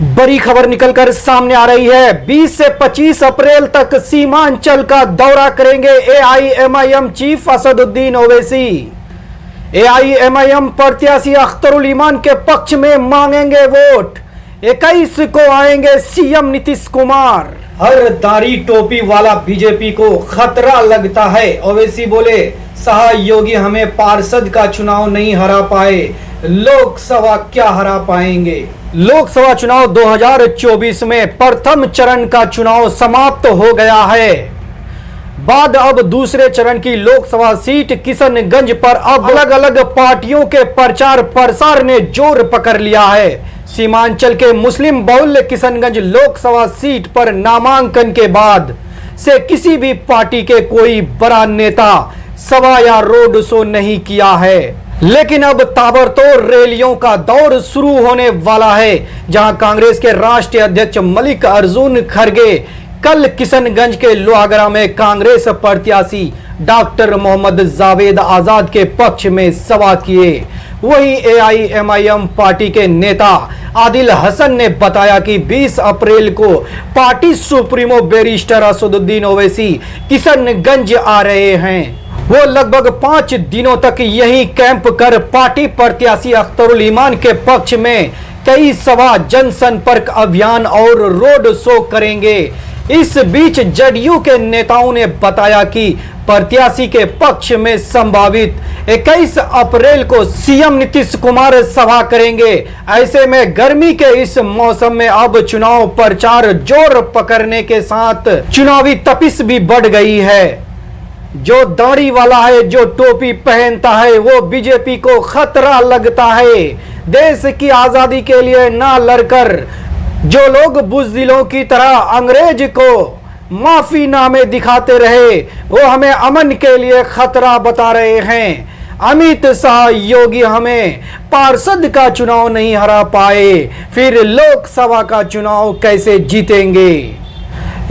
बड़ी खबर निकलकर सामने आ रही है। 20 से 25 अप्रैल तक सीमांचल का दौरा करेंगे AIMIM chief Asaduddin Owaisi. AIMIM प्रत्याशी अख्तरुल ईमान के पक्ष में मांगेंगे वोट। 21 को आएंगे सीएम नीतीश कुमार। हर दाढ़ी टोपी वाला बीजेपी को खतरा लगता है। ओवैसी बोले, सहयोगी हमें पार्षद का चुनाव नहीं हरा पाए, लोकसभा क्या हरा पाएंगे। लोकसभा चुनाव 2024 में प्रथम चरण का चुनाव समाप्त हो गया है। बाद अब दूसरे चरण की लोकसभा सीट किशनगंज पर अब अलग अलग पार्टियों के प्रचार प्रसार ने जोर पकड़ लिया है। सीमांचल के मुस्लिम बहुल्य किशनगंज लोकसभा सीट पर नामांकन के बाद से किसी भी पार्टी के कोई बड़ा नेता सभा या रोड शो नहीं किया है, लेकिन अब ताबड़तोड़ रैलियों का दौर शुरू होने वाला है। जहां कांग्रेस के राष्ट्रीय अध्यक्ष मल्लिकार्जुन खड़गे कल किशनगंज के लोहागड़ा में कांग्रेस प्रत्याशी डॉक्टर मोहम्मद जावेद आजाद के पक्ष में सभा किए। वहीं एआईएमआईएम पार्टी के नेता आदिल हसन ने बताया कि 20 अप्रैल को party supremo barrister Asaduddin Owaisi Kishanganj आ रहे हैं। वो लगभग 5 दिनों तक यही कैंप कर पार्टी प्रत्याशी अख्तरुल ईमान के पक्ष में कई सभा, जनसंपर्क अभियान और रोड शो करेंगे। इस बीच जदयू के नेताओं ने बताया कि प्रत्याशी के पक्ष में संभावित 21 अप्रैल को सीएम नीतीश कुमार सभा करेंगे। ऐसे में गर्मी के इस मौसम में अब चुनाव प्रचार जोर पकड़ने के साथ चुनावी तपिश भी बढ़ गई है। जो दाढ़ी वाला है, जो टोपी पहनता है, वो बीजेपी को खतरा लगता है। देश की आजादी के लिए ना लड़कर जो लोग बुज़दिलों की तरह अंग्रेज को माफीनामे दिखाते रहे, वो हमें अमन के लिए खतरा बता रहे हैं। अमित शाह योगी हमें पार्षद का चुनाव नहीं हरा पाए, फिर लोकसभा का चुनाव कैसे जीतेंगे।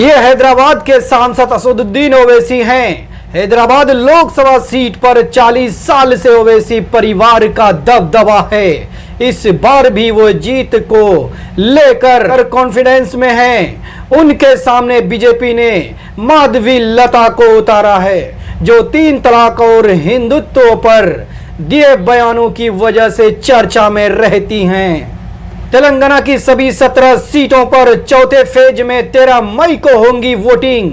ये हैदराबाद के सांसद असदुद्दीन ओवैसी हैं। हैदराबाद लोकसभा सीट पर 40 साल से ओवैसी परिवार का दबदबा है। इस बार भी वो जीत को लेकर कॉन्फिडेंस में हैं। उनके सामने बीजेपी ने माधवी लता को उतारा है, जो 3 तलाक और हिंदुत्व पर दिए बयानों की वजह से चर्चा में रहती हैं। तेलंगाना की सभी 17 सीटों पर चौथे फेज में 13 मई को होंगी वोटिंग।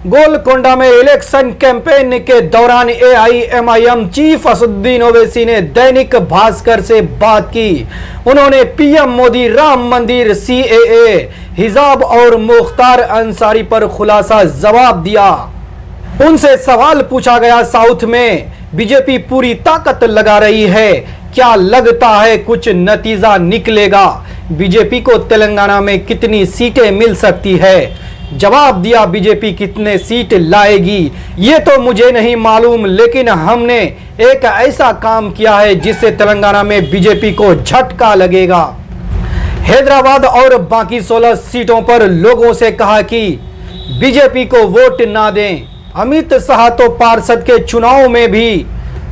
गोलकोंडा में इलेक्शन कैंपेन के दौरान एआईएमआईएम चीफ असदुद्दीन ओवैसी ने दैनिक भास्कर से बात की। उन्होंने पीएम मोदी, राम मंदिर, सीएए, हिजाब और मुख्तार अंसारी पर खुलासा जवाब दिया। उनसे सवाल पूछा गया, साउथ में बीजेपी पूरी ताकत लगा रही है, क्या लगता है कुछ नतीजा निकलेगा? बीजेपी को तेलंगाना में कितनी सीटें मिल सकती है? जवाब दिया, बीजेपी कितने सीट लाएगी ये तो मुझे नहीं मालूम, लेकिन हमने एक ऐसा काम किया है जिससे तेलंगाना में बीजेपी को झटका लगेगा। हैदराबाद और बाकी 16 सीटों पर लोगों से कहा कि बीजेपी को वोट ना दें। अमित शाह तो पार्षद के चुनाव में भी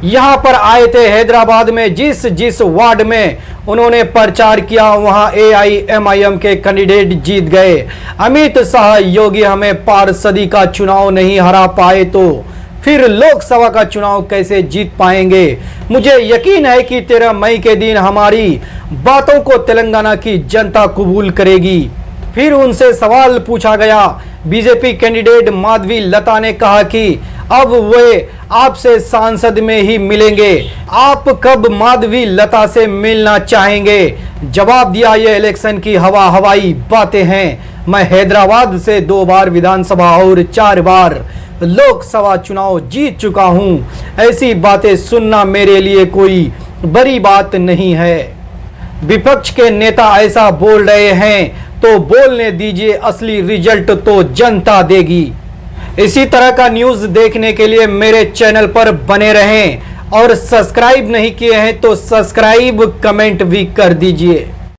यहां पर आए थे। हैदराबाद में जिस वार्ड में उन्होंने प्रचार किया, वहां एआईएमआईएम के कैंडिडेट जीत गए। अमित शाह योगी हमें पार्षदी का चुनाव नहीं हरा पाए, तो फिर लोकसभा का चुनाव कैसे जीत पाएंगे। मुझे यकीन है कि 13 मई के दिन हमारी बातों को तेलंगाना की जनता कबूल करेगी। फिर उनसे सवाल पूछा गया। बीजेपी कैंडिडेट माधवी लता ने कहा कि अब वे आपसे सांसद में ही मिलेंगे। आप कब माधवी लता से मिलना चाहेंगे? जवाब दिया, ये इलेक्शन की हवाई बातें हैं। मैं हैदराबाद से 2 बार विधानसभा और 4 बार लोकसभा चुनाव जीत चुका हूं। ऐसी बातें सुनना मेरे लिए कोई बड़ी बात नहीं है। विपक्ष के नेता ऐसा बोल रहे हैं तो बोलने दीजिए, असली रिजल्ट तो जनता देगी। इसी तरह का न्यूज़ देखने के लिए मेरे चैनल पर बने रहें और सब्सक्राइब नहीं किए हैं तो सब्सक्राइब, कमेंट भी कर दीजिए।